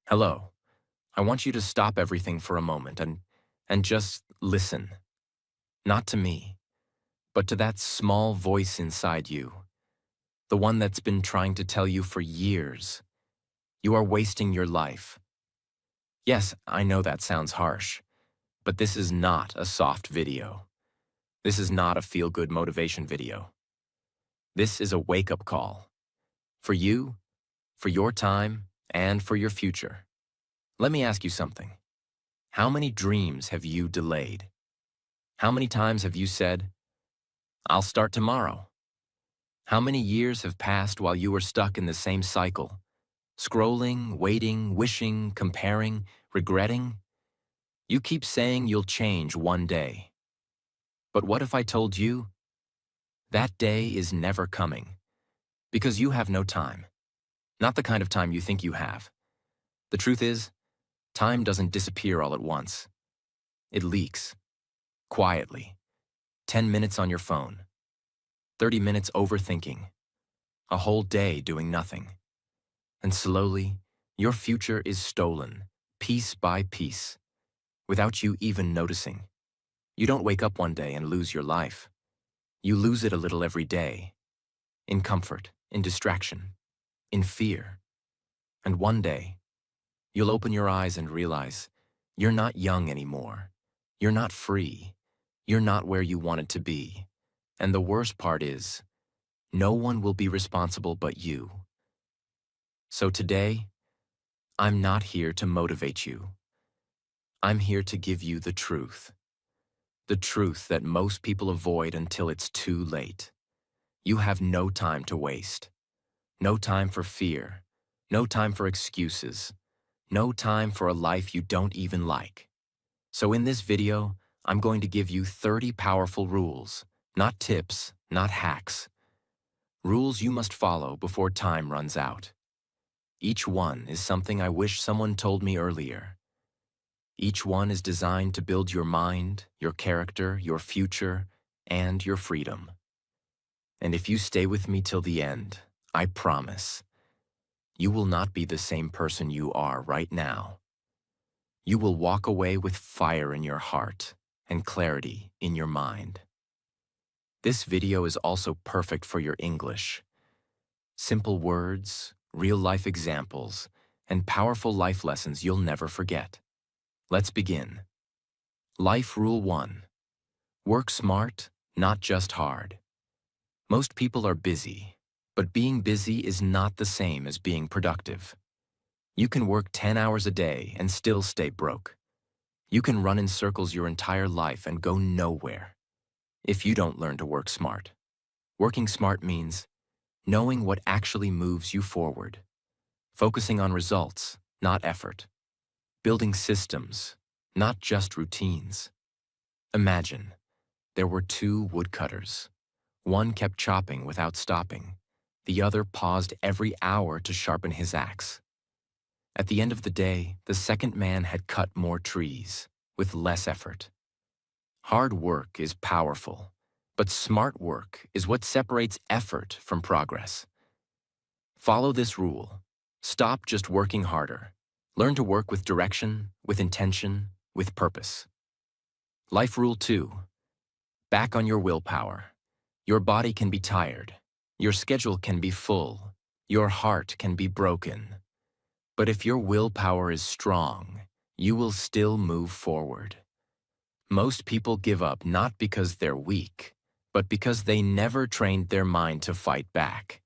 Hello. I want you to stop everything for a moment and just listen. Not to me, but to that small voice inside you. The one that's been trying to tell you for years, you are wasting your life. Yes, I know that sounds harsh, but this is not a soft video. This is not a feel-good motivation video. This is a wake-up call. For you, for your time, and for your future. Let me ask you something. How many dreams have you delayed? How many times have you said, I'll start tomorrow? How many years have passed while you were stuck in the same cycle? Scrolling, waiting, wishing, comparing, regretting? You keep saying you'll change one day. But what if I told you that day is never coming? Because you have no time. Not the kind of time you think you have. The truth is, time doesn't disappear all at once. It leaks. Quietly. 10 minutes on your phone. 30 minutes overthinking. A whole day doing nothing. And slowly, your future is stolen, piece by piece, without you even noticing. You don't wake up one day and lose your life. You lose it a little every day. In comfort, in distraction, in fear. And one day, you'll open your eyes and realize you're not young anymore. You're not free. You're not where you wanted to be. And the worst part is, no one will be responsible but you. So today, I'm not here to motivate you. I'm here to give you the truth. The truth that most people avoid until it's too late. You have no time to waste. No time for fear. No time for excuses. No time for a life you don't even like. So in this video, I'm going to give you 30 powerful rules, not tips, not hacks. Rules you must follow before time runs out. Each one is something I wish someone told me earlier. Each one is designed to build your mind, your character, your future, and your freedom. And if you stay with me till the end, I promise, you will not be the same person you are right now. You will walk away with fire in your heart and clarity in your mind. This video is also perfect for your English. Simple words, real-life examples, and powerful life lessons you'll never forget. Let's begin. Life Rule 1. Work smart, not just hard. Most people are busy, but being busy is not the same as being productive. You can work 10 hours a day and still stay broke. You can run in circles your entire life and go nowhere if you don't learn to work smart. Working smart means knowing what actually moves you forward, focusing on results, not effort, building systems, not just routines. Imagine there were two woodcutters. One kept chopping without stopping. The other paused every hour to sharpen his axe. At the end of the day, the second man had cut more trees with less effort. Hard work is powerful, but smart work is what separates effort from progress. Follow this rule. Stop just working harder. Learn to work with direction, with intention, with purpose. Life Rule 2. Back on your willpower. Your body can be tired. Your schedule can be full. Your heart can be broken. But if your willpower is strong, you will still move forward. Most people give up not because they're weak, but because they never trained their mind to fight back.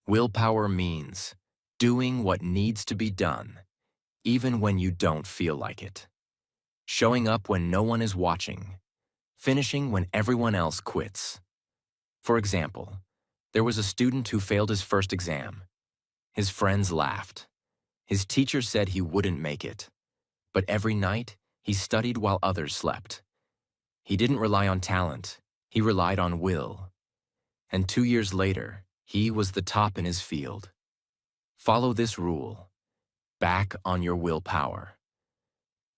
Willpower means doing what needs to be done, even when you don't feel like it. Showing up when no one is watching. Finishing when everyone else quits. For example, there was a student who failed his first exam. His friends laughed. His teacher said he wouldn't make it. But every night, he studied while others slept. He didn't rely on talent. He relied on will. And 2 years later, he was the top in his field. Follow this rule. Back on your willpower.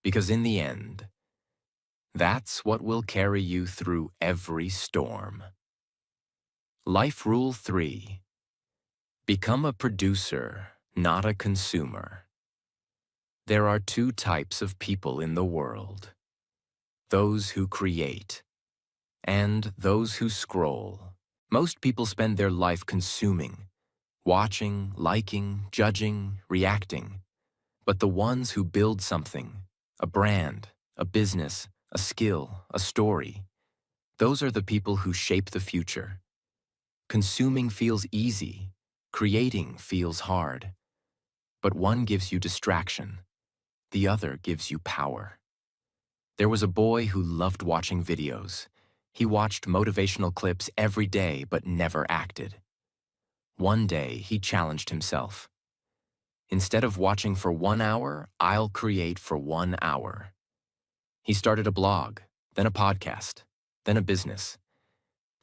Because in the end, that's what will carry you through every storm. Life Rule 3. Become a producer, not a consumer. There are two types of people in the world: those who create and those who scroll. Most people spend their life consuming, watching, liking, judging, reacting. But the ones who build something, a brand, a business, a skill, a story, those are the people who shape the future. Consuming feels easy, creating feels hard. But one gives you distraction, the other gives you power. There was a boy who loved watching videos. He watched motivational clips every day but never acted. One day, he challenged himself. Instead of watching for 1 hour, I'll create for 1 hour. He started a blog, then a podcast, then a business.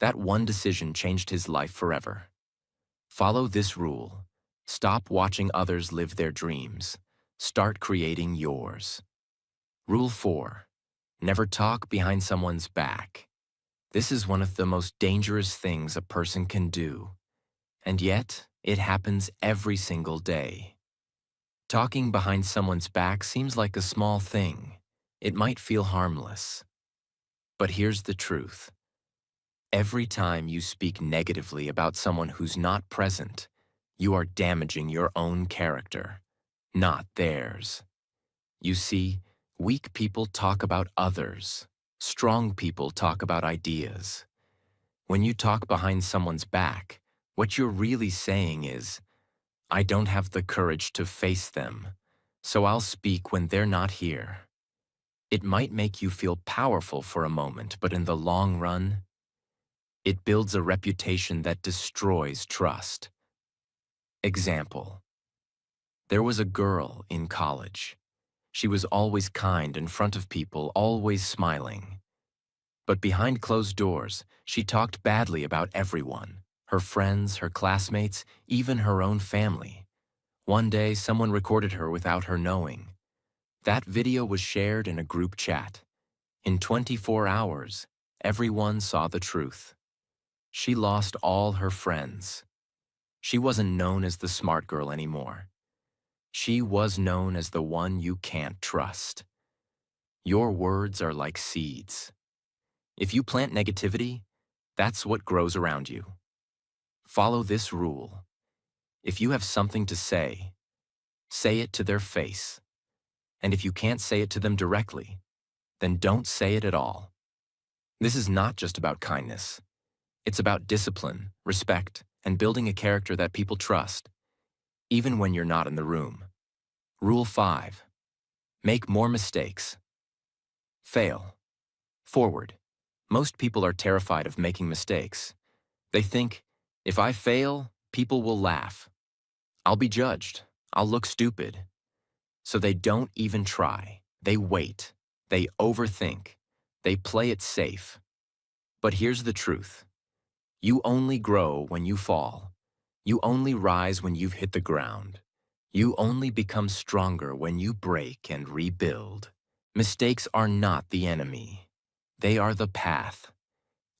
That one decision changed his life forever. Follow this rule. Stop watching others live their dreams. Start creating yours. Rule 4. Never talk behind someone's back. This is one of the most dangerous things a person can do. And yet, it happens every single day. Talking behind someone's back seems like a small thing. It might feel harmless. But here's the truth. Every time you speak negatively about someone who's not present, you are damaging your own character, not theirs. You see, weak people talk about others. Strong people talk about ideas. When you talk behind someone's back, what you're really saying is, I don't have the courage to face them, so I'll speak when they're not here. It might make you feel powerful for a moment, but in the long run, it builds a reputation that destroys trust. Example: there was a girl in college. She was always kind in front of people, always smiling. But behind closed doors, she talked badly about everyone, her friends, her classmates, even her own family. One day, someone recorded her without her knowing. That video was shared in a group chat. In 24 hours, everyone saw the truth. She lost all her friends. She wasn't known as the smart girl anymore. She was known as the one you can't trust. Your words are like seeds. If you plant negativity, that's what grows around you. Follow this rule. If you have something to say it to their face. And if you can't say it to them directly, then don't say it at all. This is not just about kindness. It's about discipline, respect, and building a character that people trust, even when you're not in the room. Rule 5. Make more mistakes. Fail. Forward. Most people are terrified of making mistakes. They think, if I fail, people will laugh. I'll be judged. I'll look stupid. So they don't even try. They wait. They overthink. They play it safe. But here's the truth. You only grow when you fall. You only rise when you've hit the ground. You only become stronger when you break and rebuild. Mistakes are not the enemy. They are the path.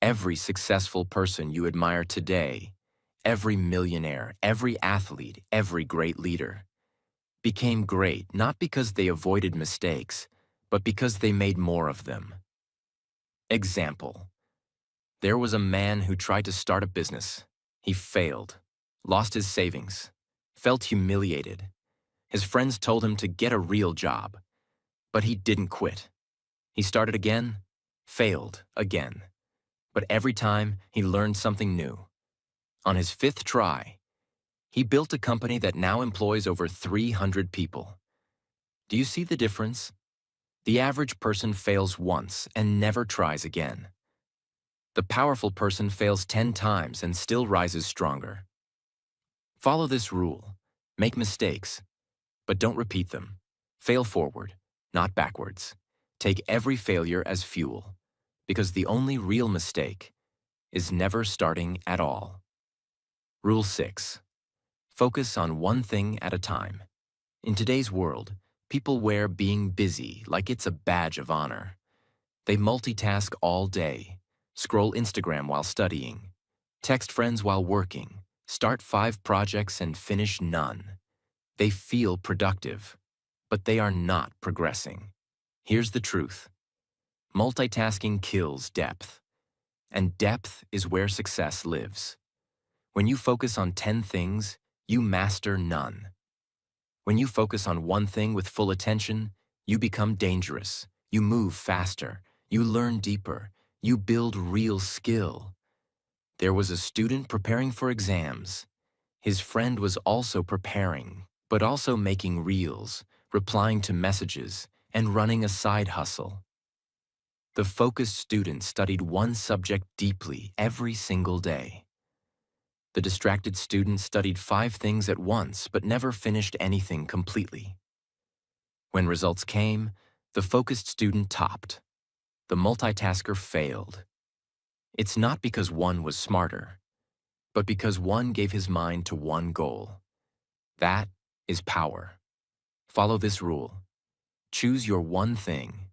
Every successful person you admire today, every millionaire, every athlete, every great leader, became great not because they avoided mistakes, but because they made more of them. Example: there was a man who tried to start a business. He failed, lost his savings, felt humiliated. His friends told him to get a real job, but he didn't quit. He started again, failed again, but every time he learned something new. On his 5th try, he built a company that now employs over 300 people. Do you see the difference? The average person fails once and never tries again. The powerful person fails 10 times and still rises stronger. Follow this rule. Make mistakes, but don't repeat them. Fail forward, not backwards. Take every failure as fuel, because the only real mistake is never starting at all. Rule 6. Focus on one thing at a time. In today's world, people wear being busy like it's a badge of honor. They multitask all day, scroll Instagram while studying, text friends while working, start 5 projects and finish none. They feel productive, but they are not progressing. Here's the truth. Multitasking kills depth, and depth is where success lives. When you focus on 10 things, you master none. When you focus on one thing with full attention, you become dangerous. You move faster. You learn deeper. You build real skill. There was a student preparing for exams. His friend was also preparing, but also making reels, replying to messages, and running a side hustle. The focused student studied one subject deeply every single day. The distracted student studied 5 things at once but never finished anything completely. When results came, the focused student topped. The multitasker failed. It's not because one was smarter, but because one gave his mind to one goal. That is power. Follow this rule. Choose your one thing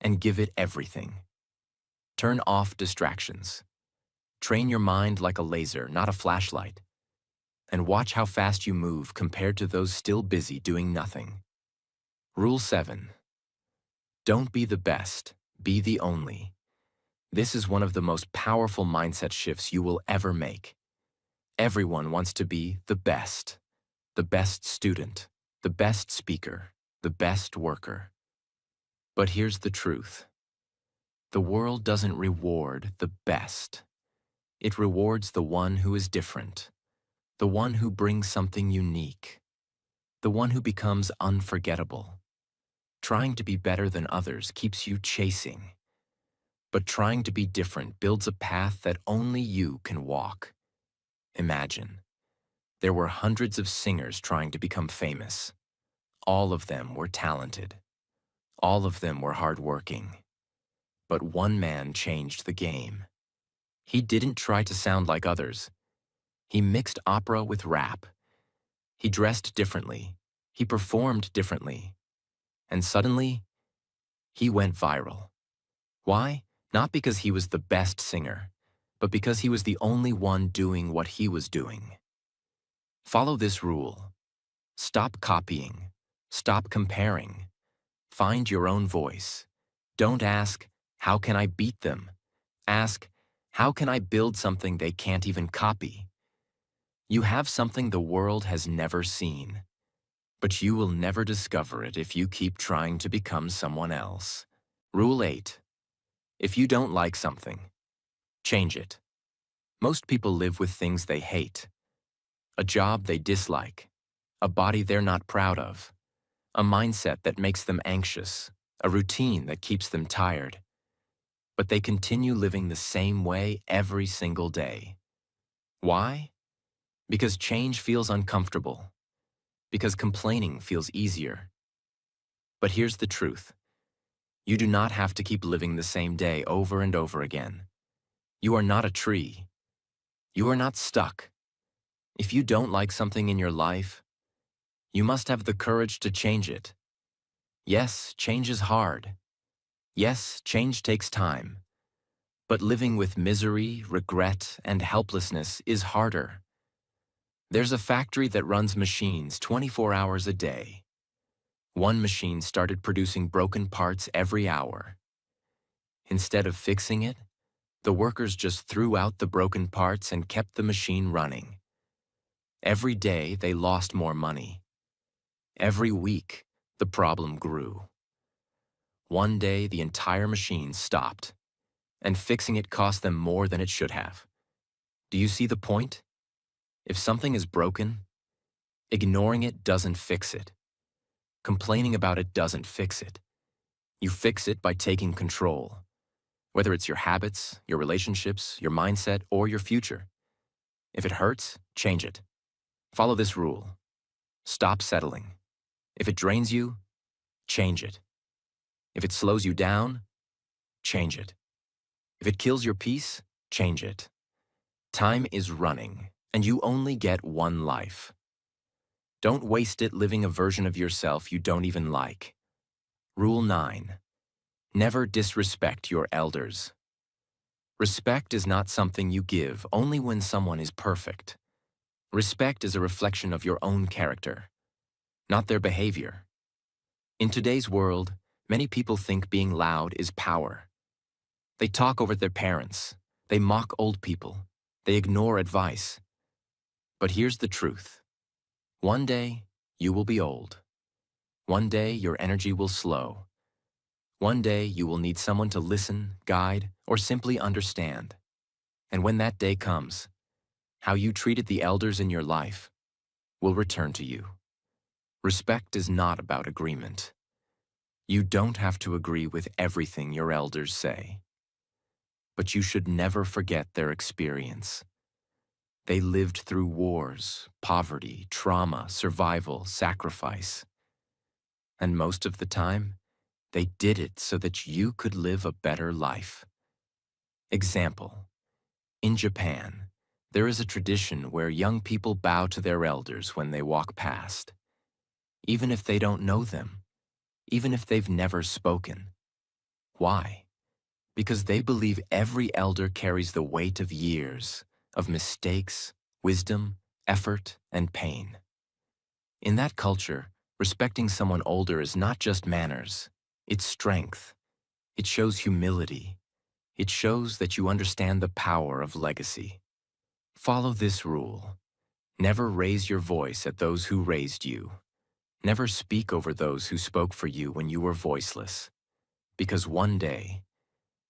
and give it everything. Turn off distractions. Train your mind like a laser, not a flashlight. And watch how fast you move compared to those still busy doing nothing. Rule 7. Don't be the best, be the only. This is one of the most powerful mindset shifts you will ever make. Everyone wants to be the best student, the best speaker, the best worker. But here's the truth. The world doesn't reward the best. It rewards the one who is different, the one who brings something unique, the one who becomes unforgettable. Trying to be better than others keeps you chasing, but trying to be different builds a path that only you can walk. Imagine, there were hundreds of singers trying to become famous. All of them were talented. All of them were hardworking. But one man changed the game. He didn't try to sound like others. He mixed opera with rap. He dressed differently. He performed differently. And suddenly, he went viral. Why? Not because he was the best singer, but because he was the only one doing what he was doing. Follow this rule. Stop copying. Stop comparing. Find your own voice. Don't ask, how can I beat them? Ask, how can I build something they can't even copy? You have something the world has never seen, but you will never discover it if you keep trying to become someone else. Rule 8. If you don't like something, change it. Most people live with things they hate. A job they dislike, a body they're not proud of, a mindset that makes them anxious, a routine that keeps them tired. But they continue living the same way every single day. Why? Because change feels uncomfortable. Because complaining feels easier. But here's the truth. You do not have to keep living the same day over and over again. You are not a tree. You are not stuck. If you don't like something in your life, you must have the courage to change it. Yes, change is hard. Yes, change takes time. But living with misery, regret, and helplessness is harder. There's a factory that runs machines 24 hours a day. One machine started producing broken parts every hour. Instead of fixing it, the workers just threw out the broken parts and kept the machine running. Every day, they lost more money. Every week, the problem grew. One day, the entire machine stopped, and fixing it cost them more than it should have. Do you see the point? If something is broken, ignoring it doesn't fix it. Complaining about it doesn't fix it. You fix it by taking control, whether it's your habits, your relationships, your mindset, or your future. If it hurts, change it. Follow this rule. Stop settling. If it drains you, change it. If it slows you down, change it. If it kills your peace, change it. Time is running, and you only get one life. Don't waste it living a version of yourself you don't even like. Rule 9. Never disrespect your elders. Respect is not something you give only when someone is perfect. Respect is a reflection of your own character, not their behavior. In today's world, many people think being loud is power. They talk over their parents. They mock old people. They ignore advice. But here's the truth. One day, you will be old. One day, your energy will slow. One day, you will need someone to listen, guide, or simply understand. And when that day comes, how you treated the elders in your life will return to you. Respect is not about agreement. You don't have to agree with everything your elders say. But you should never forget their experience. They lived through wars, poverty, trauma, survival, sacrifice. And most of the time, they did it so that you could live a better life. Example: in Japan, there is a tradition where young people bow to their elders when they walk past, even if they don't know them, even if they've never spoken. Why? Because they believe every elder carries the weight of years, of mistakes, wisdom, effort, and pain. In that culture, respecting someone older is not just manners, it's strength. It shows humility. It shows that you understand the power of legacy. Follow this rule. Never raise your voice at those who raised you. Never speak over those who spoke for you when you were voiceless. Because one day,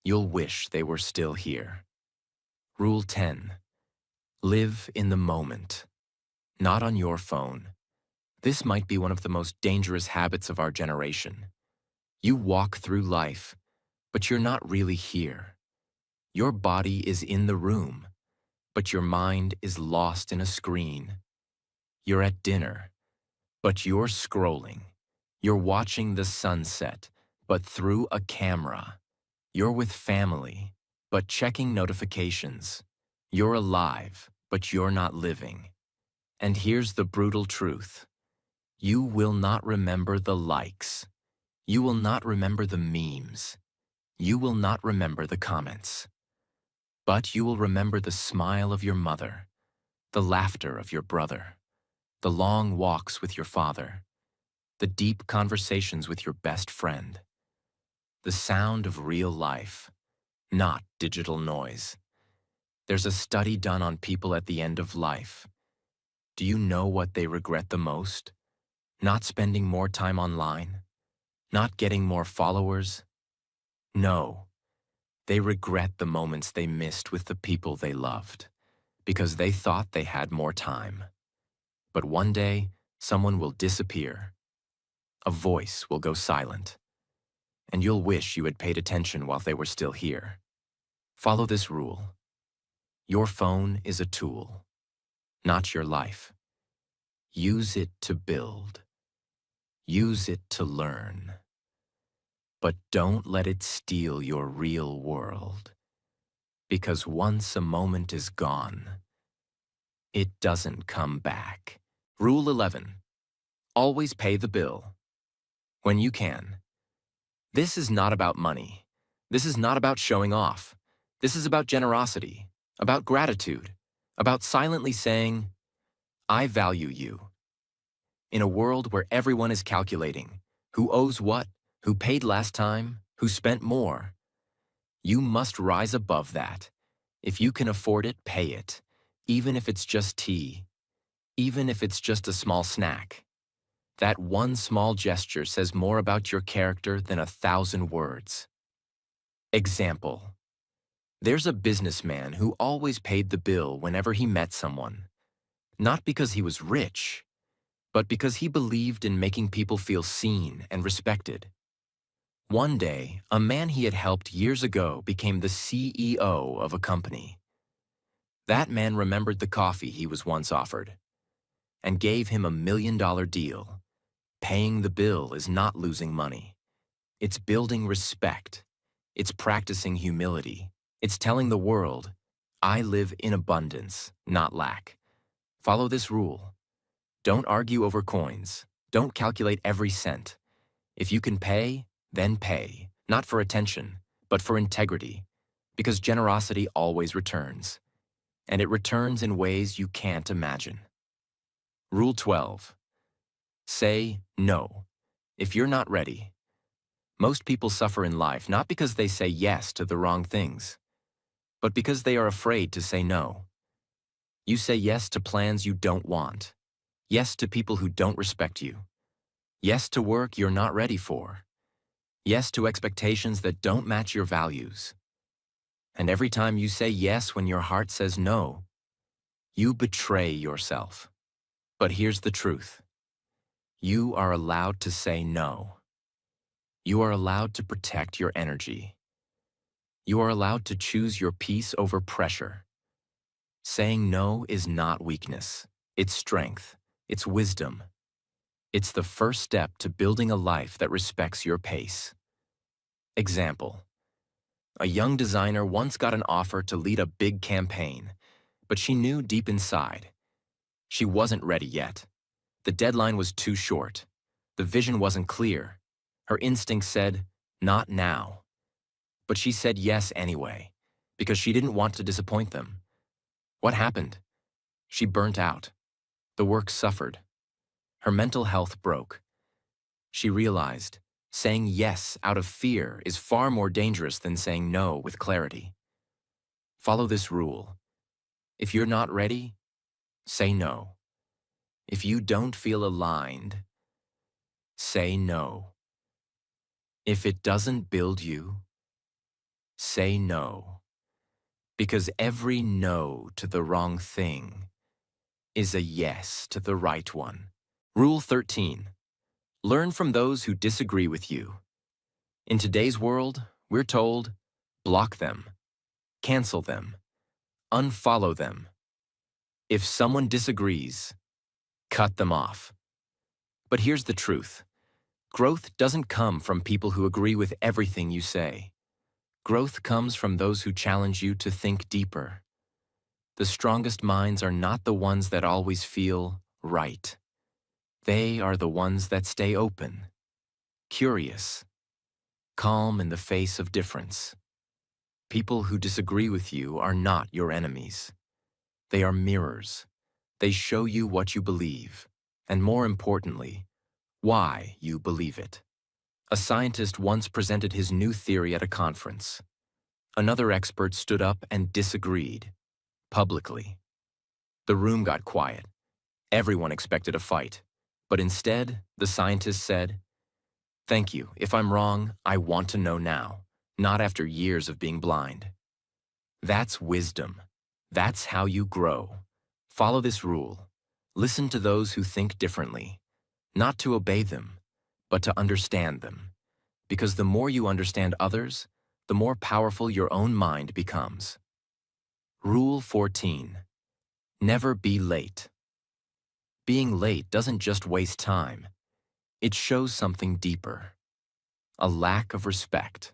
you'll wish they were still here. Rule 10. Live in the moment, not on your phone. This might be one of the most dangerous habits of our generation. You walk through life, but you're not really here. Your body is in the room, but your mind is lost in a screen. You're at dinner, but you're scrolling. You're watching the sunset, but through a camera. You're with family, but checking notifications. You're alive, but you're not living. And here's the brutal truth. You will not remember the likes. You will not remember the memes. You will not remember the comments. But you will remember the smile of your mother, the laughter of your brother, the long walks with your father, the deep conversations with your best friend, the sound of real life, not digital noise. There's a study done on people at the end of life. Do you know what they regret the most? Not spending more time online? Not getting more followers? No. They regret the moments they missed with the people they loved, because they thought they had more time. But one day, someone will disappear. A voice will go silent. And you'll wish you had paid attention while they were still here. Follow this rule. Your phone is a tool, not your life. Use it to build. Use it to learn. But don't let it steal your real world. Because once a moment is gone, it doesn't come back. Rule 11. Always pay the bill. When you can. This is not about money. This is not about showing off. This is about generosity, about gratitude, about silently saying, I value you. In a world where everyone is calculating, who owes what, who paid last time, who spent more, you must rise above that. If you can afford it, pay it, even if it's just tea, even if it's just a small snack. That one small gesture says more about your character than 1,000 words. Example. There's a businessman who always paid the bill whenever he met someone. Not because he was rich, but because he believed in making people feel seen and respected. One day, a man he had helped years ago became the CEO of a company. That man remembered the coffee he was once offered and gave him $1 million deal. Paying the bill is not losing money. It's building respect. It's practicing humility. It's telling the world, I live in abundance, not lack. Follow this rule. Don't argue over coins. Don't calculate every cent. If you can pay, then pay, not for attention, but for integrity, because generosity always returns, and it returns in ways you can't imagine. Rule 12. Say no. If you're not ready, most people suffer in life not because they say yes to the wrong things, but because they are afraid to say no. You say yes to plans you don't want, yes to people who don't respect you, yes to work you're not ready for, yes to expectations that don't match your values. And every time you say yes when your heart says no, you betray yourself. But here's the truth. You are allowed to say no. You are allowed to protect your energy. You are allowed to choose your peace over pressure. Saying no is not weakness. It's strength. It's wisdom. It's the first step to building a life that respects your pace. Example. A young designer once got an offer to lead a big campaign, but she knew deep inside she wasn't ready yet. The deadline was too short. The vision wasn't clear. Her instinct said, not now. But she said yes anyway, because she didn't want to disappoint them. What happened? She burnt out. The work suffered. Her mental health broke. She realized saying yes out of fear is far more dangerous than saying no with clarity. Follow this rule. If you're not ready, say no. If you don't feel aligned, say no. If it doesn't build you, say no. Because every no to the wrong thing is a yes to the right one. Rule 13. Learn from those who disagree with you. In today's world, we're told, block them, cancel them, unfollow them. If someone disagrees, cut them off. But here's the truth. Growth doesn't come from people who agree with everything you say. Growth comes from those who challenge you to think deeper. The strongest minds are not the ones that always feel right. They are the ones that stay open, curious, calm in the face of difference. People who disagree with you are not your enemies. They are mirrors. They show you what you believe, and more importantly, why you believe it. A scientist once presented his new theory at a conference. Another expert stood up and disagreed, publicly. The room got quiet. Everyone expected a fight. But instead, the scientist said, "Thank you. If I'm wrong, I want to know now, not after years of being blind." That's wisdom. That's how you grow. Follow this rule. Listen to those who think differently, not to obey them, but to understand them. Because the more you understand others, the more powerful your own mind becomes. Rule 14. Never be late. Being late doesn't just waste time. It shows something deeper. A lack of respect.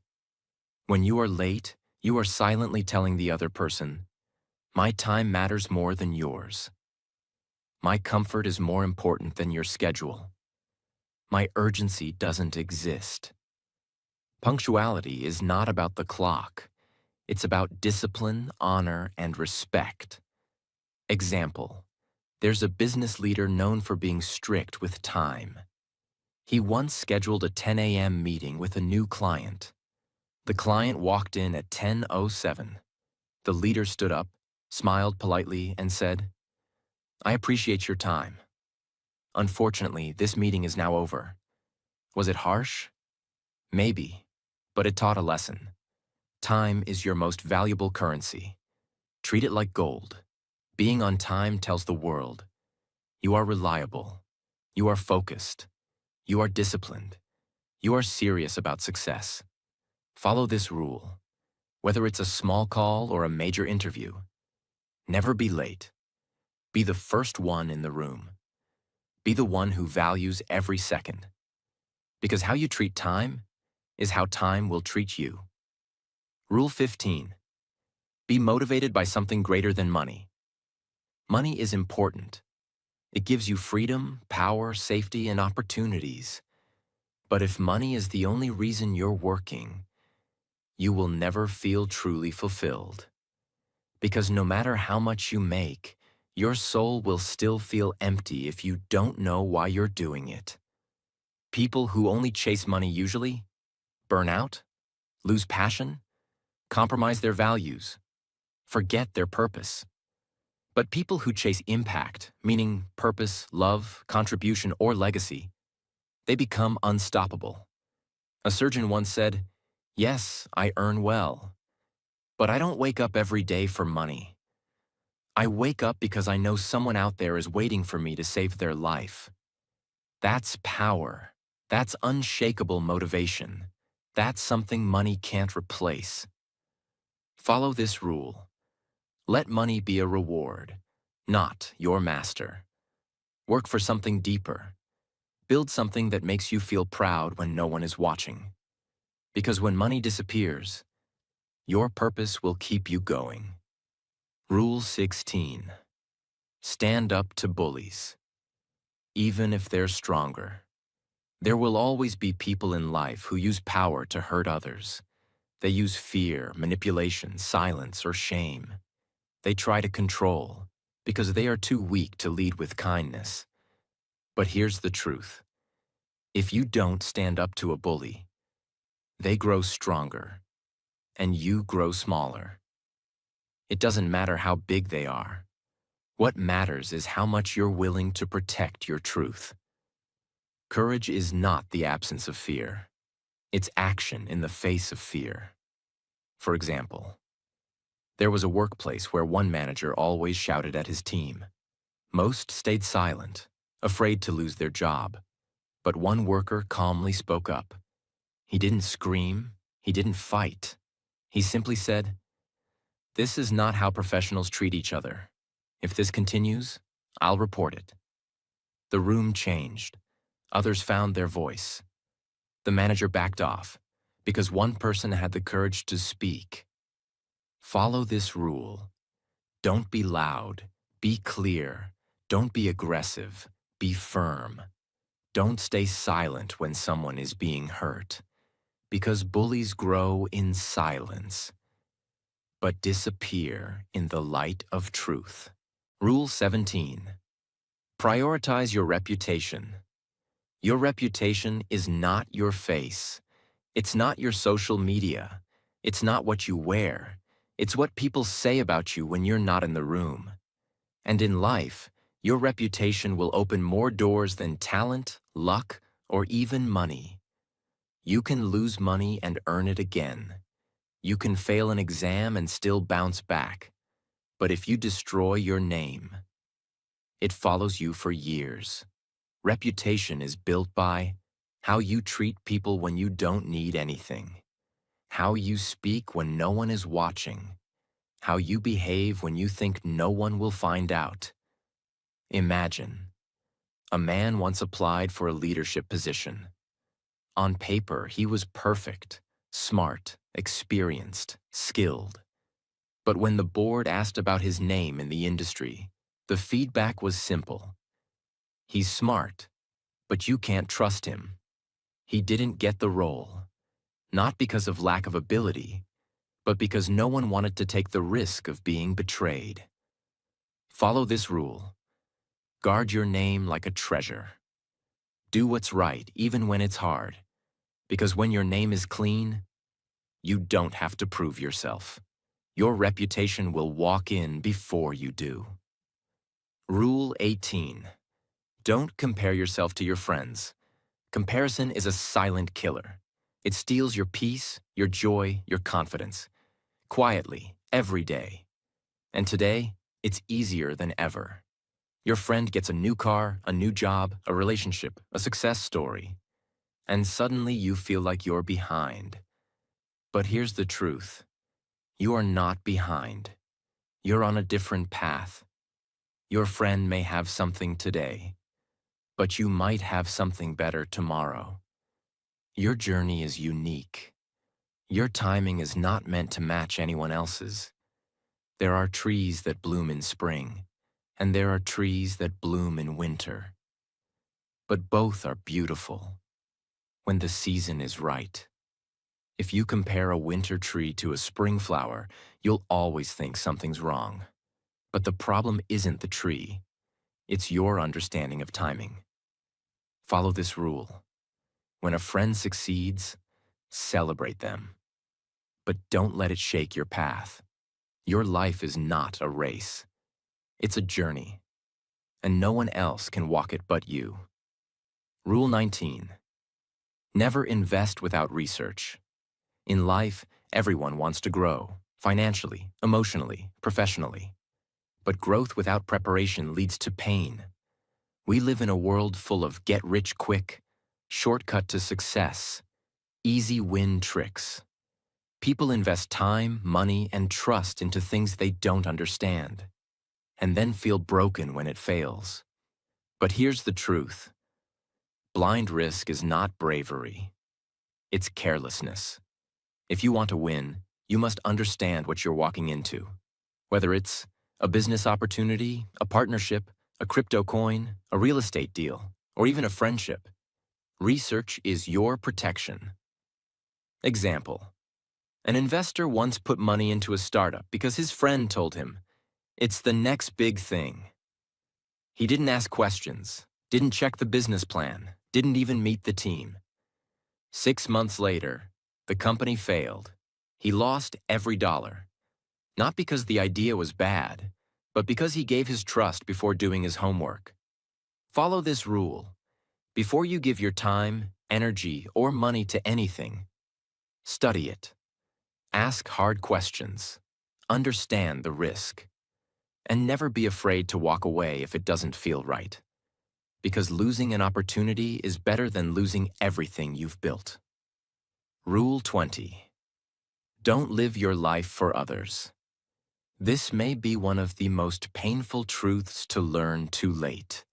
When you are late, you are silently telling the other person, "My time matters more than yours. My comfort is more important than your schedule. My urgency doesn't exist." Punctuality is not about the clock. It's about discipline, honor, and respect. Example. There's a business leader known for being strict with time. He once scheduled a 10 a.m. meeting with a new client. The client walked in at 10:07. The leader stood up, smiled politely, and said, "I appreciate your time. Unfortunately, this meeting is now over." Was it harsh? Maybe, but it taught a lesson. Time is your most valuable currency. Treat it like gold. Being on time tells the world, you are reliable, you are focused, you are disciplined, you are serious about success. Follow this rule. Whether it's a small call or a major interview, never be late. Be the first one in the room. Be the one who values every second. Because how you treat time is how time will treat you. Rule 15. Be motivated by something greater than money. Money is important. It gives you freedom, power, safety, and opportunities. But if money is the only reason you're working, you will never feel truly fulfilled. Because no matter how much you make, your soul will still feel empty if you don't know why you're doing it. People who only chase money usually burn out, lose passion, compromise their values, forget their purpose. But people who chase impact, meaning purpose, love, contribution, or legacy, they become unstoppable. A surgeon once said, "Yes, I earn well, but I don't wake up every day for money. I wake up because I know someone out there is waiting for me to save their life." That's power. That's unshakable motivation. That's something money can't replace. Follow this rule. Let money be a reward, not your master. Work for something deeper. Build something that makes you feel proud when no one is watching. Because when money disappears, your purpose will keep you going. Rule 16. Stand up to bullies, even if they're stronger. There will always be people in life who use power to hurt others. They use fear, manipulation, silence, or shame. They try to control because they are too weak to lead with kindness. But here's the truth. If you don't stand up to a bully, they grow stronger, and you grow smaller. It doesn't matter how big they are. What matters is how much you're willing to protect your truth. Courage is not the absence of fear. It's action in the face of fear. For example, there was a workplace where one manager always shouted at his team. Most stayed silent, afraid to lose their job. But one worker calmly spoke up. He didn't scream. He didn't fight. He simply said, "This is not how professionals treat each other. If this continues, I'll report it." The room changed. Others found their voice. The manager backed off because one person had the courage to speak. Follow this rule. Don't be loud. Be clear. Don't be aggressive. Be firm. Don't stay silent when someone is being hurt, because bullies grow in silence, but disappear in the light of truth. Rule 17. Prioritize your reputation. Your reputation is not your face. It's not your social media. It's not what you wear. It's what people say about you when you're not in the room. And in life, your reputation will open more doors than talent, luck, or even money. You can lose money and earn it again. You can fail an exam and still bounce back. But if you destroy your name, it follows you for years. Reputation is built by how you treat people when you don't need anything, how you speak when no one is watching, how you behave when you think no one will find out. Imagine, a man once applied for a leadership position. On paper, he was perfect, smart, experienced, skilled. But when the board asked about his name in the industry, the feedback was simple. He's smart, but you can't trust him. He didn't get the role, not because of lack of ability, but because no one wanted to take the risk of being betrayed. Follow this rule. Guard your name like a treasure. Do what's right even when it's hard, because when your name is clean, you don't have to prove yourself. Your reputation will walk in before you do. Rule 18. Don't compare yourself to your friends. Comparison is a silent killer. It steals your peace, your joy, your confidence. Quietly, every day. And today, it's easier than ever. Your friend gets a new car, a new job, a relationship, a success story. And suddenly you feel like you're behind. But here's the truth. You are not behind. You're on a different path. Your friend may have something today, but you might have something better tomorrow. Your journey is unique. Your timing is not meant to match anyone else's. There are trees that bloom in spring, and there are trees that bloom in winter. But both are beautiful when the season is right. If you compare a winter tree to a spring flower, you'll always think something's wrong. But the problem isn't the tree. It's your understanding of timing. Follow this rule. When a friend succeeds, celebrate them. But don't let it shake your path. Your life is not a race. It's a journey, and no one else can walk it but you. Rule 19. Never invest without research. In life, everyone wants to grow, financially, emotionally, professionally. But growth without preparation leads to pain. We live in a world full of get-rich-quick, shortcut to success, easy win tricks. People invest time, money, and trust into things they don't understand, and then feel broken when it fails. But here's the truth. Blind risk is not bravery. It's carelessness. If you want to win, you must understand what you're walking into. Whether it's a business opportunity, a partnership, a crypto coin, a real estate deal, or even a friendship, research is your protection. Example. An investor once put money into a startup because his friend told him, "It's the next big thing." He didn't ask questions, didn't check the business plan, didn't even meet the team. 6 months later, the company failed. He lost every dollar. Not because the idea was bad, but because he gave his trust before doing his homework. Follow this rule. Before you give your time, energy, or money to anything, study it. Ask hard questions. Understand the risk. And never be afraid to walk away if it doesn't feel right. Because losing an opportunity is better than losing everything you've built. Rule 20. Don't live your life for others. This may be one of the most painful truths to learn too late.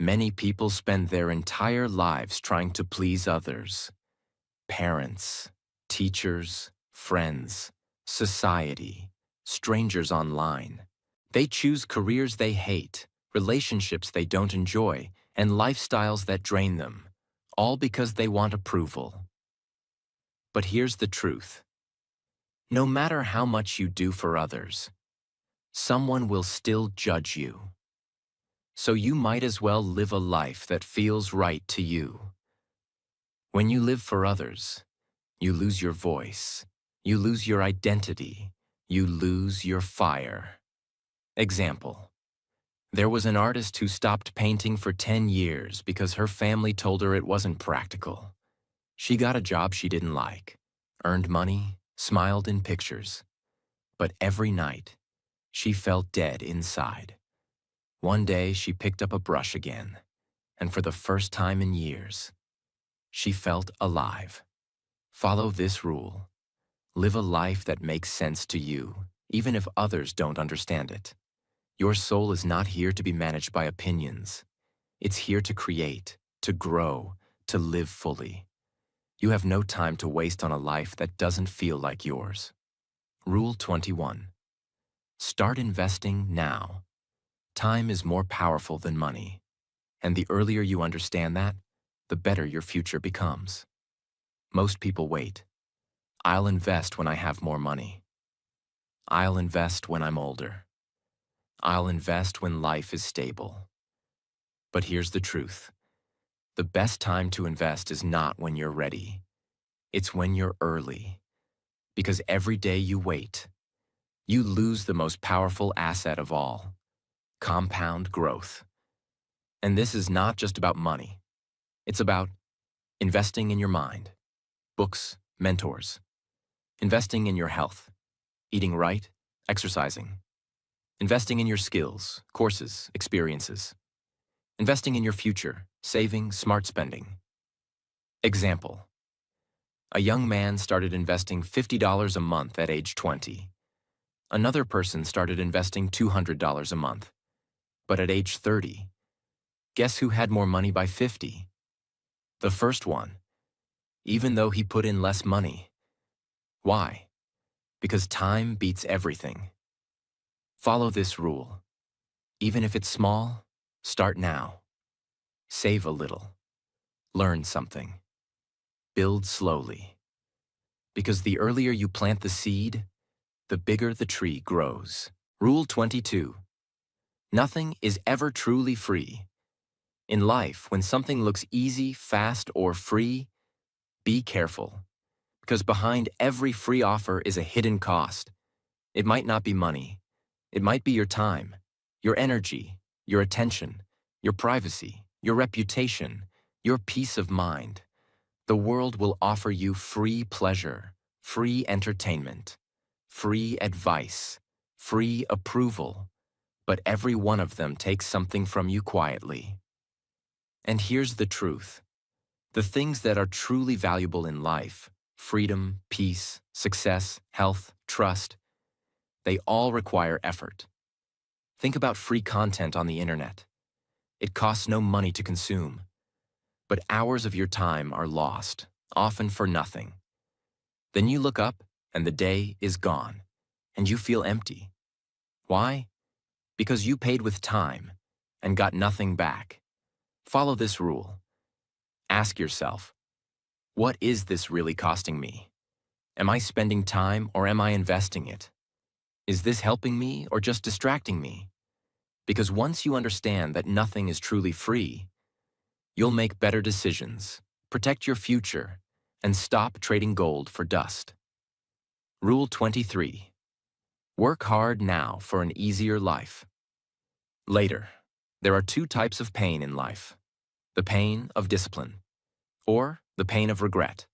Many people spend their entire lives trying to please others. Parents, teachers, friends, society, strangers online. They choose careers they hate, relationships they don't enjoy, and lifestyles that drain them, all because they want approval. But here's the truth. No matter how much you do for others, someone will still judge you. So you might as well live a life that feels right to you. When you live for others, you lose your voice, you lose your identity, you lose your fire. Example. There was an artist who stopped painting for 10 years because her family told her it wasn't practical. She got a job she didn't like, earned money, smiled in pictures. But every night, she felt dead inside. One day, she picked up a brush again, and for the first time in years, she felt alive. Follow this rule. Live a life that makes sense to you, even if others don't understand it. Your soul is not here to be managed by opinions. It's here to create, to grow, to live fully. You have no time to waste on a life that doesn't feel like yours. Rule 21. Start investing now. Time is more powerful than money. And the earlier you understand that, the better your future becomes. Most people wait. I'll invest when I have more money. I'll invest when I'm older. I'll invest when life is stable. But here's the truth. The best time to invest is not when you're ready. It's when you're early. Because every day you wait, you lose the most powerful asset of all, compound growth. And this is not just about money. It's about investing in your mind, books, mentors, investing in your health, eating right, exercising, investing in your skills, courses, experiences, investing in your future, saving, smart spending. Example. A young man started investing $50 a month at age 20. Another person started investing $200 a month. But at age 30, guess who had more money by 50? The first one, even though he put in less money. Why? Because time beats everything. Follow this rule. Even if it's small, start now. Save a little. Learn something. Build slowly. Because the earlier you plant the seed, the bigger the tree grows. Rule 22. Nothing is ever truly free. In life, when something looks easy, fast, or free, be careful. Because behind every free offer is a hidden cost. It might not be money. It might be your time, your energy, your attention, your privacy, your reputation, your peace of mind. The world will offer you free pleasure, free entertainment, free advice, free approval, but every one of them takes something from you quietly. And here's the truth. The things that are truly valuable in life, freedom, peace, success, health, trust, they all require effort. Think about free content on the internet. It costs no money to consume, but hours of your time are lost, often for nothing. Then you look up and the day is gone, and you feel empty. Why? Because you paid with time and got nothing back. Follow this rule. Ask yourself, what is this really costing me? Am I spending time or am I investing it? Is this helping me or just distracting me? Because once you understand that nothing is truly free, you'll make better decisions, protect your future, and stop trading gold for dust. Rule 23. Work hard now for an easier life. Later, there are two types of pain in life: the pain of discipline, or the pain of regret.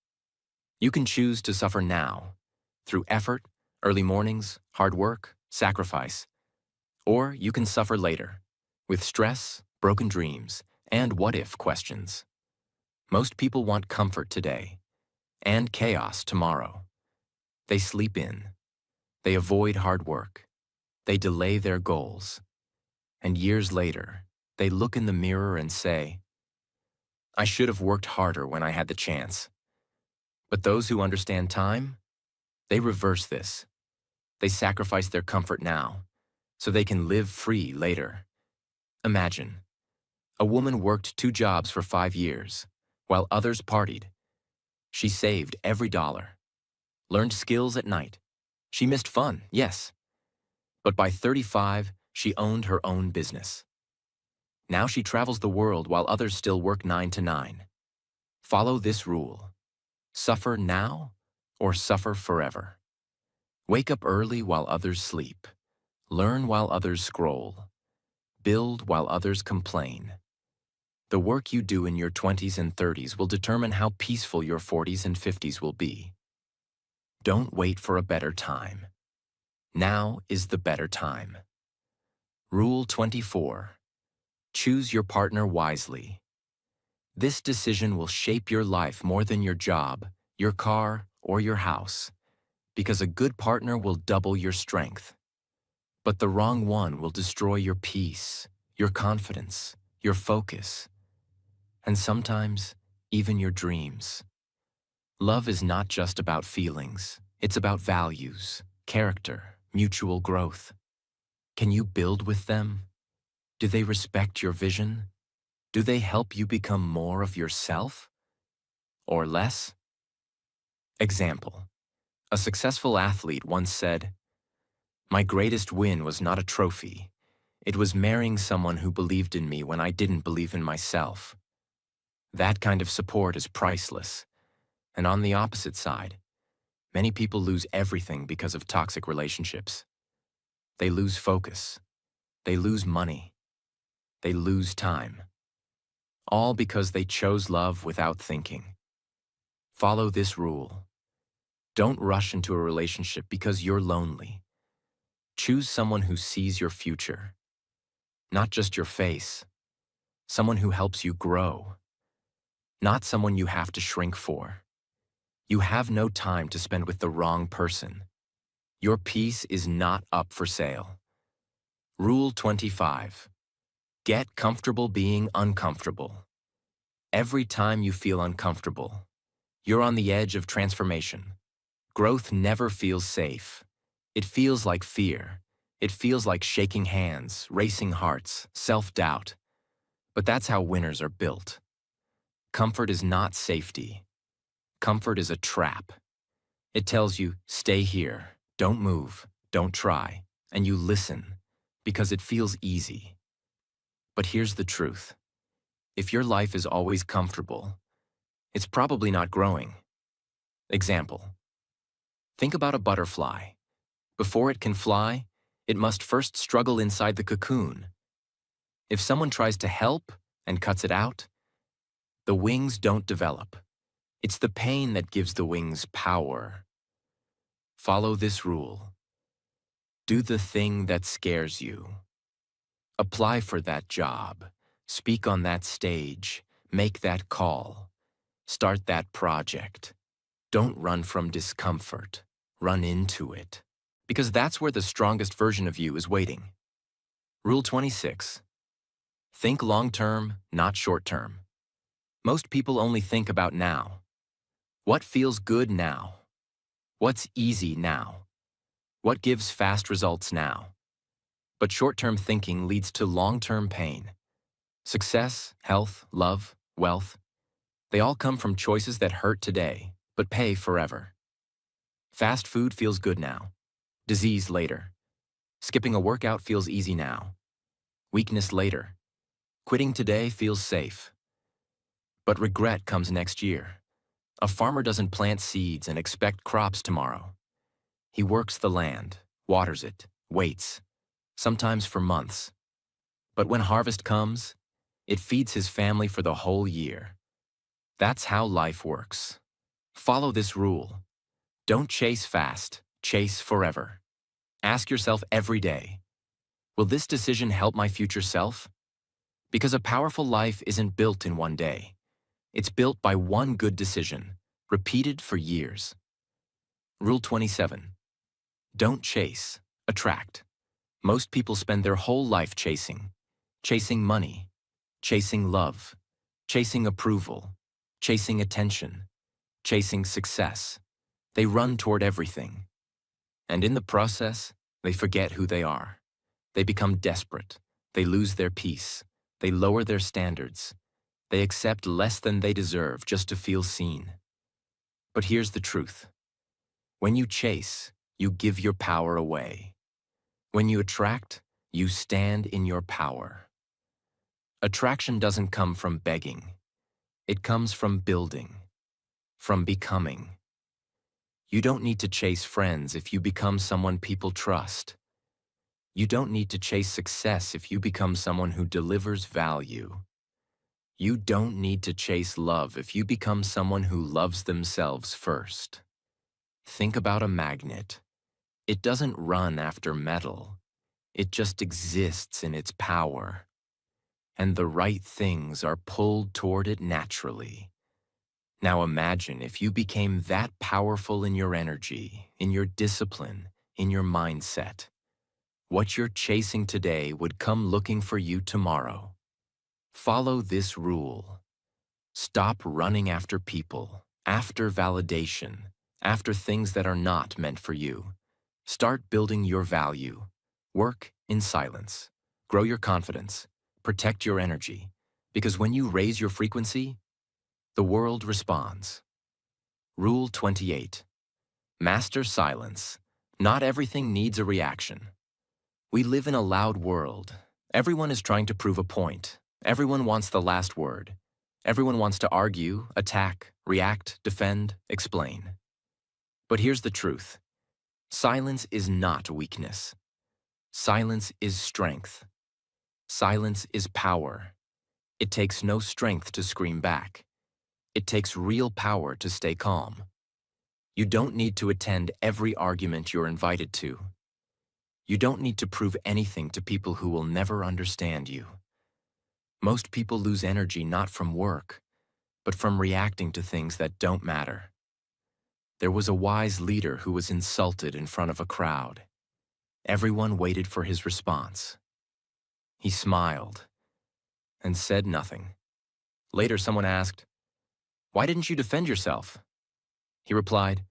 You can choose to suffer now, through effort, early mornings, hard work, sacrifice, or you can suffer later, with stress, broken dreams, and what-if questions. Most people want comfort today, and chaos tomorrow. They sleep in, they avoid hard work, they delay their goals, and years later, they look in the mirror and say, I should have worked harder when I had the chance. But those who understand time, they reverse this. They sacrifice their comfort now, so they can live free later. Imagine, a woman worked 2 jobs for 5 years, while others partied. She saved every dollar, learned skills at night. She missed fun, yes. But by 35, she owned her own business. Now she travels the world while others still work 9 to 9. Follow this rule. Suffer now or suffer forever. Wake up early while others sleep. Learn while others scroll. Build while others complain. The work you do in your 20s and 30s will determine how peaceful your 40s and 50s will be. Don't wait for a better time. Now is the better time. Rule 24. Choose your partner wisely. This decision will shape your life more than your job, your car, or your house, because a good partner will double your strength. But the wrong one will destroy your peace, your confidence, your focus, and sometimes even your dreams. Love is not just about feelings. It's about values, character, mutual growth. Can you build with them? Do they respect your vision? Do they help you become more of yourself? Or less? Example. A successful athlete once said, "My greatest win was not a trophy. It was marrying someone who believed in me when I didn't believe in myself." That kind of support is priceless. And on the opposite side, many people lose everything because of toxic relationships. They lose focus. They lose money. They lose time. All because they chose love without thinking. Follow this rule. Don't rush into a relationship because you're lonely. Choose someone who sees your future, not just your face. Someone who helps you grow, not someone you have to shrink for. You have no time to spend with the wrong person. Your peace is not up for sale. Rule 25. Get comfortable being uncomfortable. Every time you feel uncomfortable, you're on the edge of transformation. Growth never feels safe. It feels like fear. It feels like shaking hands, racing hearts, self-doubt. But that's how winners are built. Comfort is not safety. Comfort is a trap. It tells you, stay here, don't move, don't try, and you listen, because it feels easy. But here's the truth. If your life is always comfortable, it's probably not growing. Example. Think about a butterfly. Before it can fly, it must first struggle inside the cocoon. If someone tries to help and cuts it out, the wings don't develop. It's the pain that gives the wings power. Follow this rule. Do the thing that scares you. Apply for that job. Speak on that stage. Make that call. Start that project. Don't run from discomfort. Run into it. Because that's where the strongest version of you is waiting. Rule 26. Think long-term, not short-term. Most people only think about now. What feels good now? What's easy now? What gives fast results now? But short-term thinking leads to long-term pain. Success, health, love, wealth, they all come from choices that hurt today, but pay forever. Fast food feels good now. Disease later. Skipping a workout feels easy now. Weakness later. Quitting today feels safe. But regret comes next year. A farmer doesn't plant seeds and expect crops tomorrow. He works the land, waters it, waits, sometimes for months. But when harvest comes, it feeds his family for the whole year. That's how life works. Follow this rule. Don't chase fast, chase forever. Ask yourself every day, will this decision help my future self? Because a powerful life isn't built in one day. It's built by one good decision, repeated for years. Rule 27. Don't chase, attract. Most people spend their whole life chasing. Chasing money, chasing love, chasing approval, chasing attention, chasing success. They run toward everything. And in the process, they forget who they are. They become desperate. They lose their peace. They lower their standards. They accept less than they deserve just to feel seen. But here's the truth. When you chase, you give your power away. When you attract, you stand in your power. Attraction doesn't come from begging. It comes from building, from becoming. You don't need to chase friends if you become someone people trust. You don't need to chase success if you become someone who delivers value. You don't need to chase love if you become someone who loves themselves first. Think about a magnet. It doesn't run after metal. It just exists in its power. And the right things are pulled toward it naturally. Now imagine if you became that powerful in your energy, in your discipline, in your mindset. What you're chasing today would come looking for you tomorrow. Follow this rule. Stop running after people, after validation, after things that are not meant for you. Start building your value. Work in silence. Grow your confidence. Protect your energy. Because when you raise your frequency, the world responds. Rule 28. Master silence. Not everything needs a reaction. We live in a loud world. Everyone is trying to prove a point. Everyone wants the last word. Everyone wants to argue, attack, react, defend, explain. But here's the truth. Silence is not weakness. Silence is strength. Silence is power. It takes no strength to scream back. It takes real power to stay calm. You don't need to attend every argument you're invited to. You don't need to prove anything to people who will never understand you. Most people lose energy not from work, but from reacting to things that don't matter. There was a wise leader who was insulted in front of a crowd. Everyone waited for his response. He smiled and said nothing. Later, someone asked, "Why didn't you defend yourself?" He replied,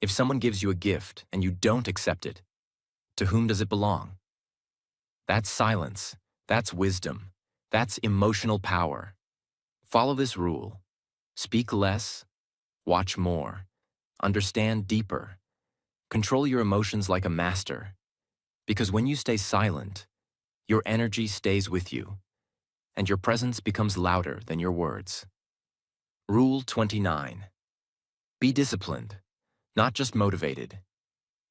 "If someone gives you a gift and you don't accept it, to whom does it belong?" That's silence. That's wisdom. That's emotional power. Follow this rule. Speak less, watch more, understand deeper, control your emotions like a master. Because when you stay silent, your energy stays with you. and your presence becomes louder than your words. Rule 29. Be disciplined, not just motivated.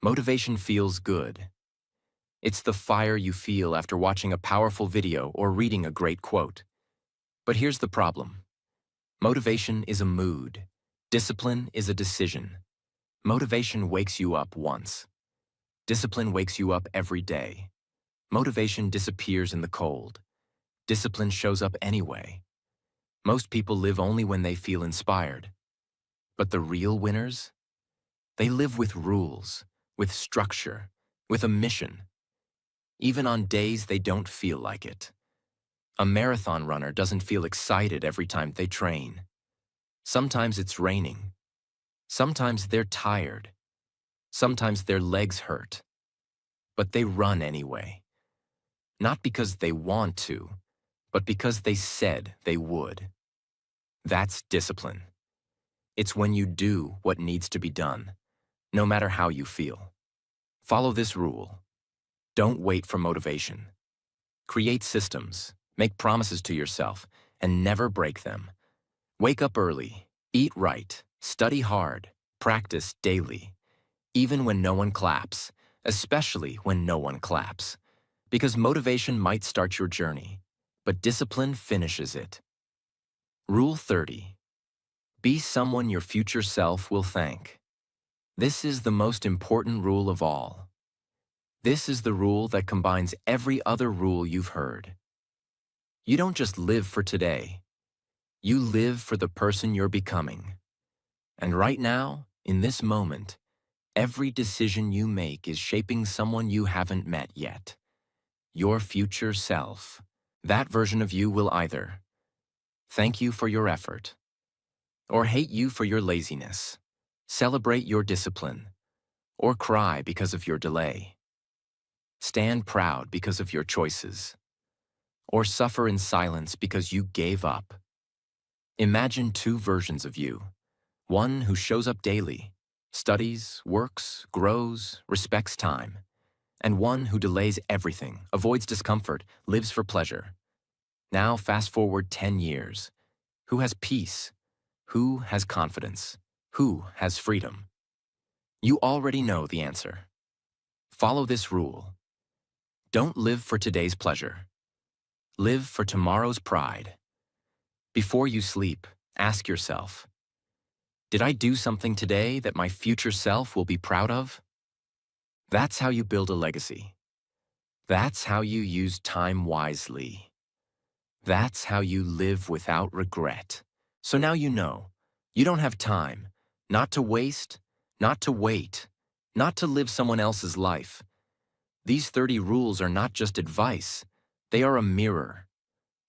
Motivation feels good. It's the fire you feel after watching a powerful video or reading a great quote. But here's the problem. Motivation is a mood. Discipline is a decision. Motivation wakes you up once. Discipline wakes you up every day. Motivation disappears in the cold. Discipline shows up anyway. Most people live only when they feel inspired. But the real winners? They live with rules, with structure, with a mission. Even on days they don't feel like it. A marathon runner doesn't feel excited every time they train. Sometimes it's raining. Sometimes they're tired. Sometimes their legs hurt. But they run anyway. Not because they want to, but because they said they would. That's discipline. It's when you do what needs to be done, no matter how you feel. Follow this rule. Don't wait for motivation. Create systems, make promises to yourself, and never break them. Wake up early, eat right, study hard, practice daily, even when no one claps, especially when no one claps. Because motivation might start your journey, but discipline finishes it. Rule 30. Be someone your future self will thank. This is the most important rule of all. This is the rule that combines every other rule you've heard. You don't just live for today. You live for the person you're becoming. And right now, in this moment, every decision you make is shaping someone you haven't met yet. Your future self. That version of you will either thank you for your effort or hate you for your laziness, celebrate your discipline, or cry because of your delay. Stand proud because of your choices, or suffer in silence because you gave up. Imagine two versions of you. One who shows up daily, studies, works, grows, respects time, and one who delays everything, avoids discomfort, lives for pleasure. Now fast forward 10 years. Who has peace? Who has confidence? Who has freedom? You already know the answer. Follow this rule. Don't live for today's pleasure. Live for tomorrow's pride. Before you sleep, ask yourself, did I do something today that my future self will be proud of? That's how you build a legacy. That's how you use time wisely. That's how you live without regret. So now you know, you don't have time, not to waste, not to wait, not to live someone else's life. These 30 rules are not just advice, they are a mirror.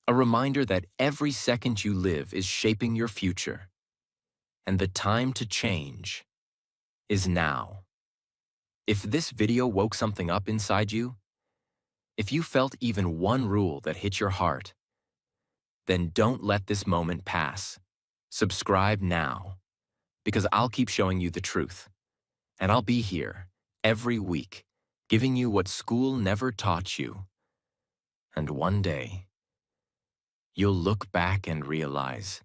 A reminder that every second you live is shaping your future. And the time to change is now. If this video woke something up inside you, if you felt even one rule that hit your heart, then don't let this moment pass. Subscribe now, because I'll keep showing you the truth. And I'll be here every week, giving you what school never taught you. And one day, you'll look back and realize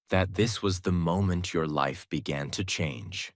that this was the moment your life began to change.